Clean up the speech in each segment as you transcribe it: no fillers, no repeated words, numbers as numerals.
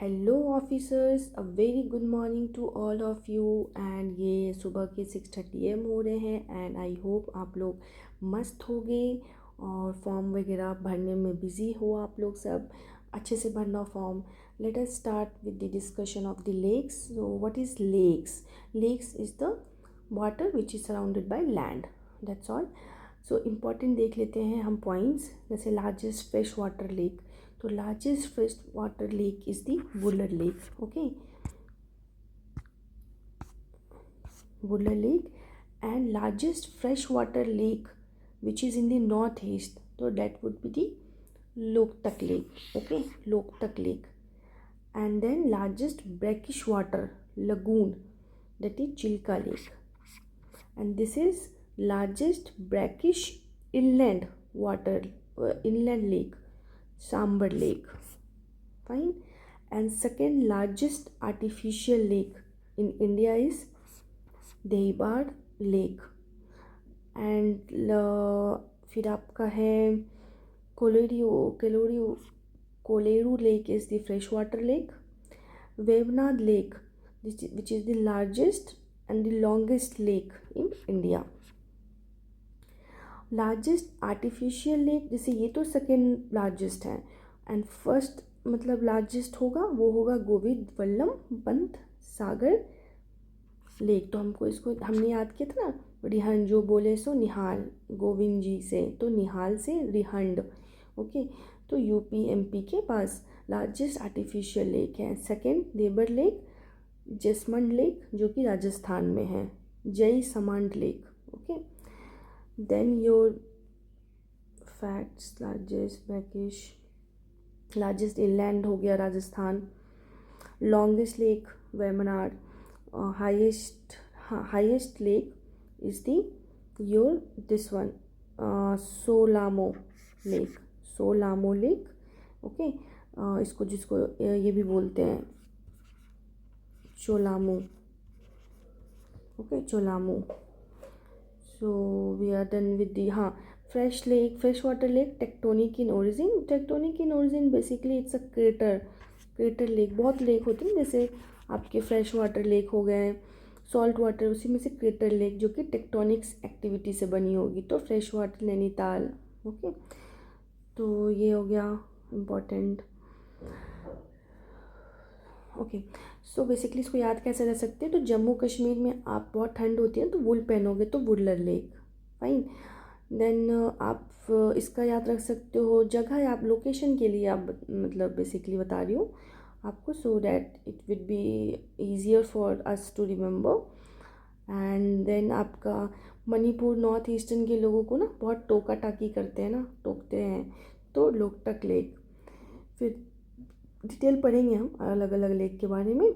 Hello officers, a very good morning to all of you. And ये सुबह के 6:30 AM हो रहे हैं एंड आई होप आप लोग मस्त हो गए और फॉर्म वगैरह भरने में बिज़ी हो। आप लोग सब अच्छे से भरना form. Let us start with the discussion of the lakes. So what is lakes? Lakes is the water which is surrounded by land, that's all. So important देख लेते हैं हम पॉइंट्स। जैसे लार्जेस्ट फ्रेश वाटर लेक, तो largest freshwater lake is the Wuller Lake. Okay, Wuller Lake. And largest freshwater lake which is in the northeast, so that would be the Loktak Lake. Okay, Loktak Lake. And then largest brackish water lagoon, that is Chilka Lake. And this is largest brackish inland water inland lake, Sambar Lake. Fine. And second largest artificial lake in India is Dehibad Lake. And फिर आपका है Kolleru lake is the freshwater lake. Vevanad Lake, which is the largest and the longest lake in India. Largest artificial lake, जैसे ये तो second largest है and first मतलब largest होगा वो होगा गोविंद वल्लभ पंत सागर लेक। तो हमको इसको हमने याद किया था ना, रिहंड जो बोले सो निहाल, गोविंद जी से तो निहाल से रिहंड। ओके, तो यूपी एमपी के पास लार्जेस्ट आर्टिफिशियल लेक है। Second Debar lake, Jaisamand lake जो कि राजस्थान में है, Jaisamand lake. Okay, then your facts, largest brackish, largest inland हो गया Rajasthan, longest lake Vembanad, highest lake is the your this one Cholamu lake, Cholamu lake. Okay, इसको जिसको ये भी बोलते हैं Cholamu. Okay, Cholamu. So we are done with the fresh lake, fresh water lake, tectonic in origin. Tectonic in origin basically it's a crater lake. बहुत lake होते हैं जैसे आपके फ्रेश वाटर लेक हो गए, सॉल्ट वाटर, उसी में से क्रेटर लेक जो कि टेक्टोनिक्स एक्टिविटी से बनी होगी, तो फ्रेश वाटर नैनीताल। ओके, तो ये हो गया इम्पॉर्टेंट। ओके, सो बेसिकली इसको याद कैसे रह सकते हैं, तो जम्मू कश्मीर में आप बहुत ठंड होती है तो वुल पहनोगे तो वुलर लेक। फाइन। देन आप इसका याद रख सकते हो जगह, आप लोकेशन के लिए आप मतलब बेसिकली बता रही हूँ आपको, so that it will be easier for us to remember. And then आपका मणिपुर नॉर्थ ईस्टर्न के लोगों को ना बहुत टोका टाकी करते हैं ना, टोकते हैं, तो लोकटक लेक। फिर डिटेल पढ़ेंगे हम अलग अलग लेक के बारे में।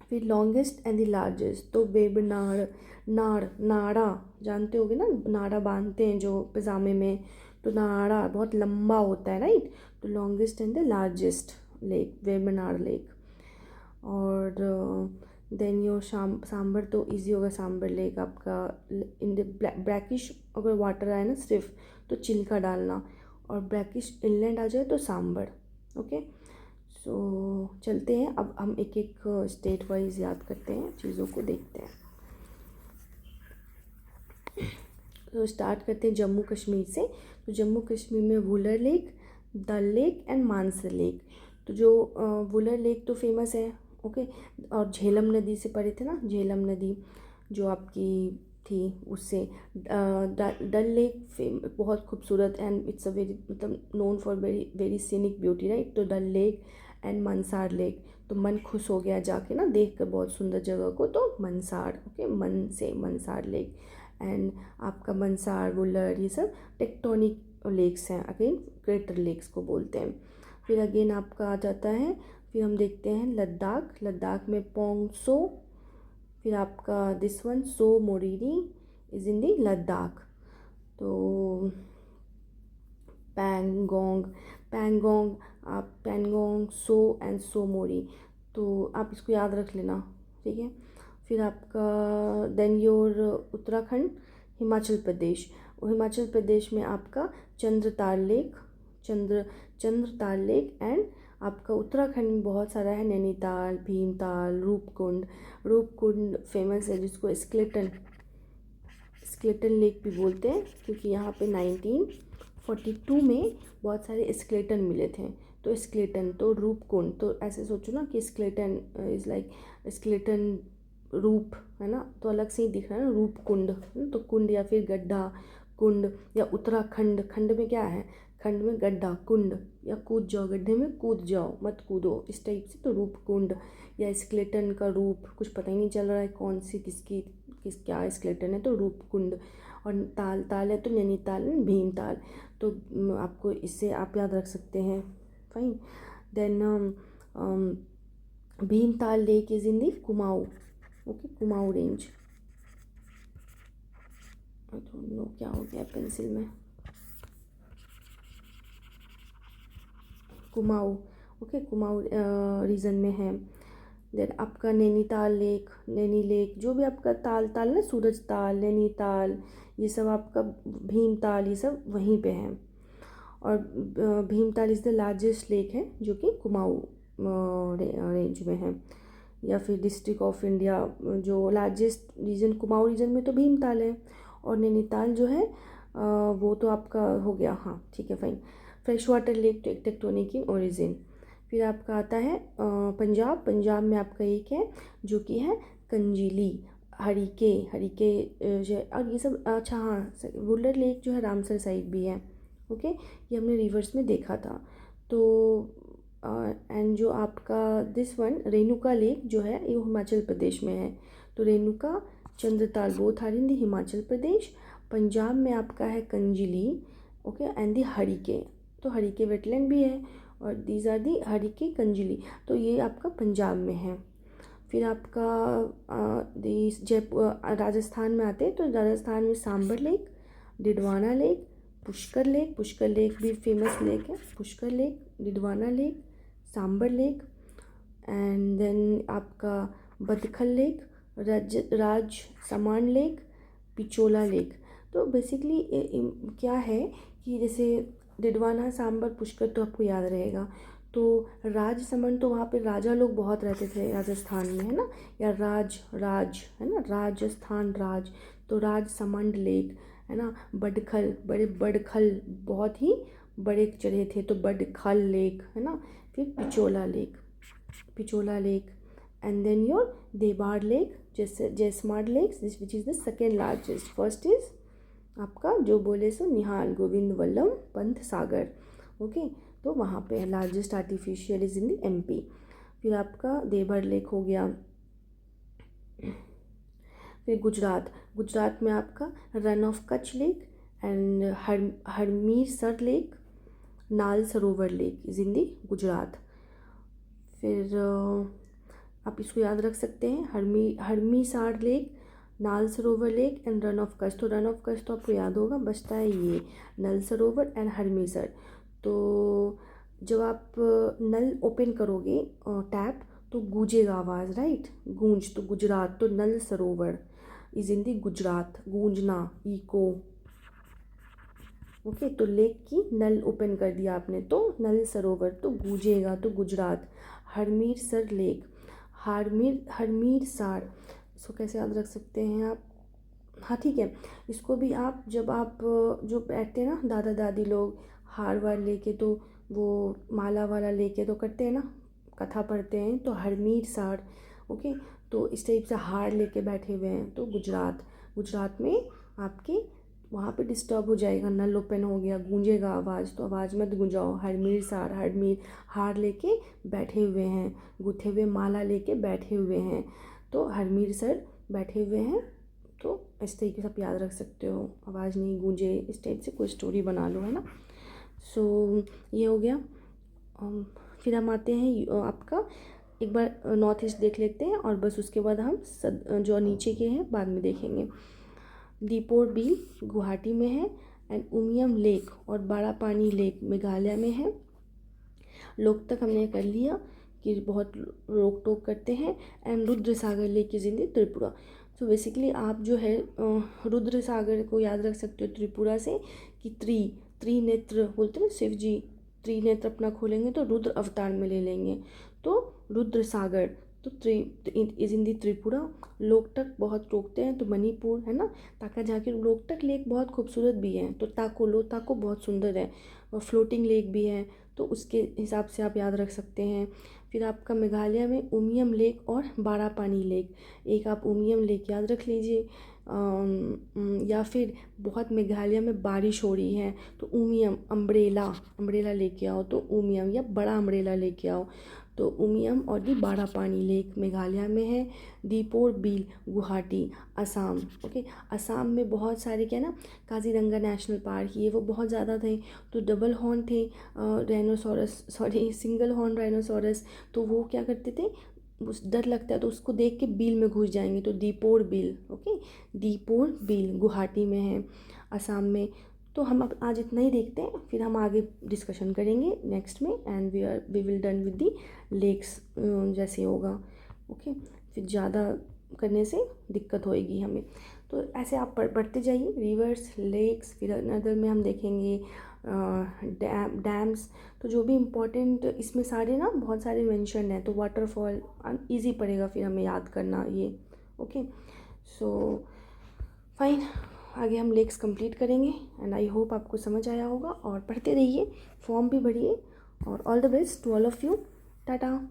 फिर लॉन्गेस्ट एंड द लार्जेस्ट, तो वेबनाड़, नाड़ा जानते होगे ना, नाड़ा बांधते हैं जो पजामे में, तो नाड़ा बहुत लंबा होता है, राइट। तो longest and the largest lake Vembanad lake. और देन योर सांबर, तो इजी होगा सांबर लेक आपका। इन द ब्रैकिश अगर वाटर आए ना सिर्फ, तो चिल्का डालना, और ब्रैकिश इनलैंड आ जाए तो सांबर। ओके, सो चलते हैं अब हम एक एक स्टेट वाइज याद करते हैं, चीज़ों को देखते हैं। तो स्टार्ट करते हैं जम्मू कश्मीर से। तो जम्मू कश्मीर में Wular lake, Dal lake and Mansar lake. तो जो वुलर लेक तो फेमस है, ओके। और झेलम नदी से परे थे ना, झेलम नदी जो आपकी थी उससे। डल लेक बहुत खूबसूरत एंड इट्स अ वेरी मतलब known for very very scenic beauty, right. तो डल लेक एंड मनसार लेक, तो मन खुश हो गया जाके ना देख कर बहुत सुंदर जगह को, तो मनसार। ओके, मन से मनसार लेक। एंड आपका मनसार, वुलर, ये सब टेक्टोनिक लेक्स हैं, अगेन क्रेटर लेक्स को बोलते हैं। फिर अगेन आपका आ जाता है, फिर हम देखते हैं लद्दाख। लद्दाख में पोंगसो, फिर आपका this one Tso Moriri is in the Ladakh. तो पैंगोंग, पैंगोंग, आप पैंगोंग, सो एंड सो मोरी, तो आप इसको याद रख लेना, ठीक है। फिर आपका देन योर उत्तराखंड, हिमाचल प्रदेश। हिमाचल प्रदेश में आपका Chandratal lake, Chandratal lake and आपका उत्तराखंड में बहुत सारा है, नैनीताल, भीमताल, रूपकुंड। रूपकुंड फेमस है जिसको स्केलेटन लेक भी बोलते हैं, क्योंकि यहाँ पे 1942 में बहुत सारे स्केलेटन मिले थे। तो स्केलेटन तो रूपकुंड, तो ऐसे सोचो ना कि स्केलेटन इज़ लाइक स्केलेटन रूप, है ना, तो अलग से ही दिख रहा है ना रूपकुंड। तो कुंड या फिर गड्ढा, कुंड, या उत्तराखंड, खंड में क्या है, खंड में गड्ढा, कुंड, या कूद जाओ गड्ढे में, कूद जाओ मत कूदो, इस टाइप से। तो रूपकुंड या स्केलेटन का रूप, कुछ पता ही नहीं चल रहा है कौन सी किस क्या स्केलेटन है, तो रूपकुंड। और ताल है तो नैनीताल, भीमताल। तो आपको इससे आप याद रख सकते हैं। Fine. Then Bhimtal lake is in the Kumaon. Okay, Kumaon range. I don't know क्या हो गया पेंसिल में। कुमाऊँ, ओके, कुमाऊँ रीजन में है। देन आपका नैनीताल लेक, नैनी लेक, जो भी आपका ताल ना, सूरज ताल, नैनीताल, ये सब आपका भीमताल, ये सब वहीं पे हैं। और Bhimtal is the largest lake है जो कि कुमाऊँ रेंज में है, या फिर डिस्ट्रिक्ट ऑफ इंडिया। जो लार्जेस्ट रीजन कुमाऊँ रीजन में तो भीमताल है, और नैनीताल जो है वो तो आपका हो गया। हाँ ठीक है, fine. Fresh water lake tectonic in origin. फिर आपका आता है पंजाब में आपका एक है जो कि है कंजीली, हरिके और ये सब। अच्छा हाँ, वुलर लेक जो है रामसर साइड भी है। ओके, ये हमने रिवर्स में देखा था। तो एंड जो आपका दिस वन रेणुका लेक जो है ये हिमाचल प्रदेश में है। तो Renuka, Chandratal, both are in the Himachal Pradesh. Punjab में आपका है Kanjli, okay, and the Harike. तो हरिके वेटलैंड भी है, और these are the Harike Kanjli. तो ये आपका पंजाब में है। फिर आपका जयपुर राजस्थान में आते हैं, तो राजस्थान में Sambhar lake, Didwana lake, Pushkar lake भी फेमस लेक है। Pushkar lake, Didwana lake, Sambhar lake, and then आपका Badkhal lake, Rajsamand lake, Pichola lake. तो बेसिकली क्या है कि जैसे डिडवाना, सांबर, पुष्कर तो आपको याद रहेगा। तो राजसमंद, तो वहाँ पे राजा लोग बहुत रहते थे राजस्थान में, है ना, या राज है ना, राजस्थान राज। तो राजसमंद लेक, है ना। बडखल, बड़खल बहुत ही बड़े चढ़े थे, तो बडखल लेक, है ना। फिर Pichola lake, and then your Debar lake, Jaisamand lake, which is the second largest. First is आपका जो बोले सो निहाल गोविंद वल्लभ पंत सागर। ओके, तो वहाँ पे largest artificial is in the MP. फिर आपका देवर लेक हो गया। फिर गुजरात में आपका Rann of Kutch lake and Harmirsar lake, Nal Sarovar lake is in the Gujarat. फिर आप इसको याद रख सकते हैं, हरमीरसार lake, Nal Sarovar lake and run of Kutch. तो रन ऑफ कच्छ तो आपको याद होगा, बचता है ये नल सरोवर एंड हरमीरसर। तो जब आप नल ओपन करोगे टैप, तो गूंजेगा आवाज़, राइट, गूंज। तो गुजरात, तो Nal Sarovar is in the Gujarat, गूंजना, इको। ओके, तो लेक की नल ओपन कर दिया आपने तो नल सरोवर, तो गूंजेगा, तो गुजरात। हरमीरसर लेक, हरमीरसार, इसको कैसे याद रख सकते हैं आप। हाँ ठीक है, इसको भी आप जब आप जो बैठते हैं ना दादा दादी लोग, हार वार लेके, तो वो माला वाला लेके तो करते हैं ना, कथा पढ़ते हैं, तो हरमीरसार। ओके, तो इस टाइप से हार लेके बैठे हुए हैं, तो गुजरात में आपके वहाँ पे डिस्टर्ब हो जाएगा, नल ओपन हो गया, गूंजेगा आवाज़, तो आवाज़ मत गूंजाओ। हरमीरसार, हार लेके बैठे हुए हैं, गुथे हुए माला लेके बैठे हुए हैं, तो हरमीरसर बैठे हुए हैं। तो इस तरीके से आप याद रख सकते हो, आवाज़ नहीं गूंजे, इस टाइप से कोई स्टोरी बना लो, है ना। सो ये हो गया। फिर हम आते हैं आपका एक बार नॉर्थ ईस्ट देख लेते हैं, और बस उसके बाद हम जो नीचे के हैं बाद में देखेंगे। दीपोर बील गुवाहाटी में है, एंड उमियम लेक और बड़ा पानी लेक मेघालय में है। लोकतक हमने कर लिया कि बहुत रोक टोक करते हैं, and Rudra Sagar lake is in the Tripura. तो बेसिकली आप जो है रुद्र सागर को याद रख सकते हो त्रिपुरा से, कि त्रिनेत्र बोलते हैं ना शिव जी, त्रिनेत्र अपना खोलेंगे तो रुद्र अवतार में ले लेंगे, तो रुद्र सागर, तो is in the Tripura. Loktak बहुत रोकते हैं तो मणिपुर है ना। ताका झाकी लोकटक लेक बहुत खूबसूरत भी है, तो ताको बहुत सुंदर है, और फ्लोटिंग लेक भी है, तो उसके हिसाब से आप याद रख सकते हैं। फिर आपका मेघालय में उमियम लेक और बारापानी लेक, एक आप उमियम लेक याद रख लीजिए। या फिर बहुत मेघालय में बारिश हो रही है तो उमियम, अम्ब्रेला लेके आओ, तो उमियम या बड़ा अम्ब्रेला लेके आओ। तो उमियम और दी बारापानी लेक मेघालय में है। दीपोर बिल गुवाहाटी असम। ओके, असम में बहुत सारे क्या ना, काजीरंगा नेशनल पार्क, ये वो बहुत ज़्यादा थे, तो डबल हॉर्न थे सिंगल हॉर्न राइनोसोरस, तो वो क्या करते थे, उस डर लगता है तो उसको देख के बिल में घुस जाएंगे, तो Deepor bill. Okay, Deepor bill Guwahati में है, असम में। तो हम अब आज इतना ही देखते हैं, फिर हम आगे डिस्कशन करेंगे नेक्स्ट में, and we will done with the lakes जैसे होगा। ओके, फिर ज़्यादा करने से दिक्कत होएगी हमें, तो ऐसे आप पढ़ते जाइए, रिवर्स, लेक्स, फिर अनदर में हम देखेंगे डैम्स। तो जो भी इम्पोर्टेंट इसमें सारे ना बहुत सारे मेंशन हैं, तो वाटरफॉल इजी पड़ेगा फिर हमें याद करना ये। ओके, सो फाइन, आगे हम लेक्स कंप्लीट करेंगे, एंड आई होप आपको समझ आया होगा, और पढ़ते रहिए, फॉर्म भी भरिए, और all the best to all of you. Tata.